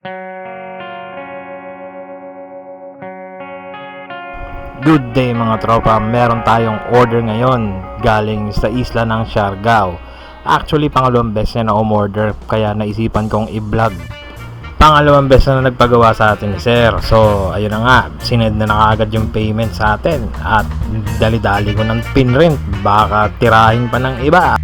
Good day mga tropa, meron tayong order ngayon galing sa isla ng Siargao. Actually, pangalawang beses na umorder kaya naisipan kong i-vlog. Pangalawang beses na nagpagawa sa atin ni Sir. So, ayun na nga, sinend na kaagad yung payment sa atin. At dali-dali ko ng pinrint, baka tirahin pa ng iba.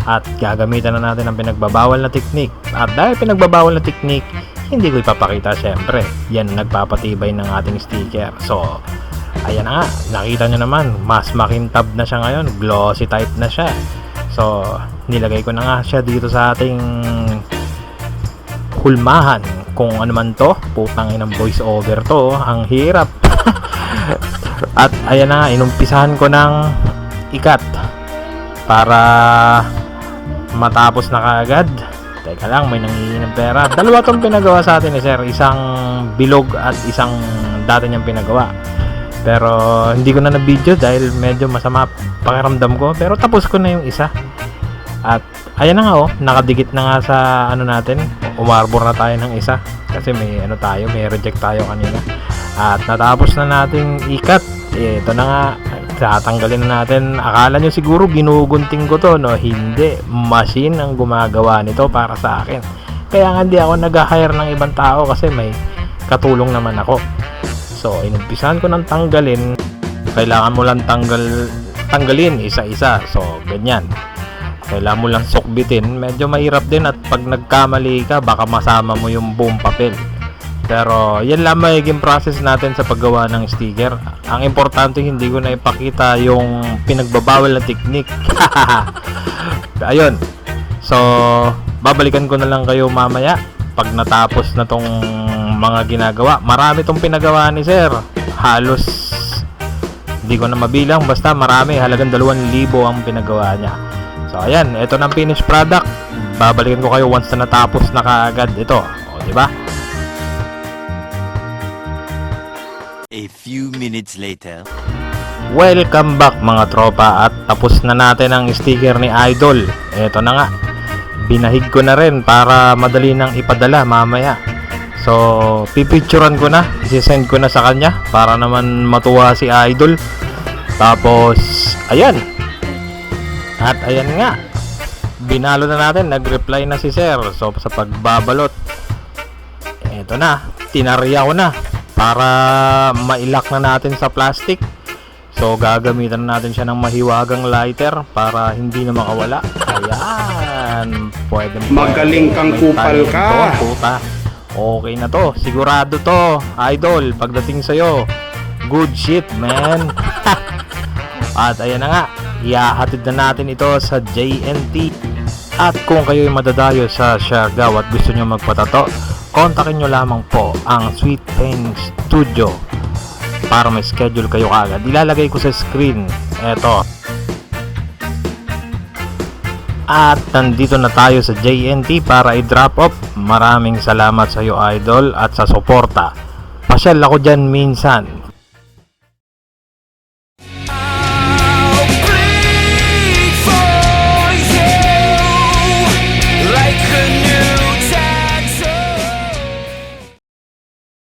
At gagamitan na natin ang pinagbabawal na teknik. At dahil pinagbabawal na teknik, hindi ko ipapakita syempre. Yan ang nagpapatibay ng ating sticker. So, ayan na nga, nakita nyo naman, mas makintab na siya ngayon, glossy type na siya. So, nilagay ko na nga siya dito sa ating hulmahan. Kung ano man to, putang inang voice over to, ang hirap. At ayan na nga, inumpisahan ko ng ikat para matapos na kaagad. Teka lang, may nangihingi ng pera. Dalawa tong pinagawa sa atin Sir, isang bilog at isang dati niyang pinagawa. Pero hindi ko na na-video dahil medyo masama pakiramdam ko. Pero tapos ko na yung isa. At ayan na nga nakadikit na nga sa ano natin. Umarbor na tayo ng isa. Kasi may ano tayo, may reject tayo kanina. At natapos na nating ikat. Ito na nga, tatanggalin na natin. Akala nyo siguro ginugunting ko to, no? Hindi, machine ang gumagawa nito para sa akin. Kaya nga hindi ako nag-hire ng ibang tao kasi may katulong naman ako. So, inumpisahan ko ng tanggalin. Kailangan mo lang tanggalin isa-isa. So, ganyan. Kailangan mo lang sukbitin. Medyo mahirap din at pag nagkamali ka, baka masama mo yung buong papel. Pero yan lang magiging process natin sa paggawa ng sticker. Ang importante, hindi ko na ipakita yung pinagbabawal na technique. Ayun. So, babalikan ko na lang kayo mamaya pag natapos na tong mga ginagawa. Marami tong pinagawa ni Sir. Halos hindi ko na mabilang, basta marami. Halagang 2,000 ang pinagawa niya. So, ayan, ito na ang finished product. Babalikan ko kayo once na natapos na kaagad ito. O, di ba? A few minutes later. Welcome back mga tropa, at tapos na natin ang sticker ni Idol. Eto na nga, binahid ko na rin para madali nang ipadala mamaya. So, pipicturean ko na, isisend ko na sa kanya para naman matuwa si Idol. Tapos, ayan. At ayan nga, binalo na natin, nag-reply na si Sir. So, sa pagbabalot, eto na, tinarya ko na para mailak na natin sa plastic. So, gagamitan natin siya ng mahiwagang lighter para hindi na makawala. Ayan, pwede. Magaling kang kupal ka. Puta. Okay na to, sigurado to, Idol. Pagdating sa'yo, good shit, man. At ayan na nga, ihahatid na natin ito sa JNT. At kung kayo'y madadayo sa Siargao at gusto nyo magpatato, kontakin nyo lamang po ang Sweet Pain Studio para may schedule kayo kaagad. Ilalagay ko sa screen. Eto. At nandito na tayo sa JNT para i-drop off. Maraming salamat sa iyo, Idol, at sa suporta. Pasyal ako dyan minsan.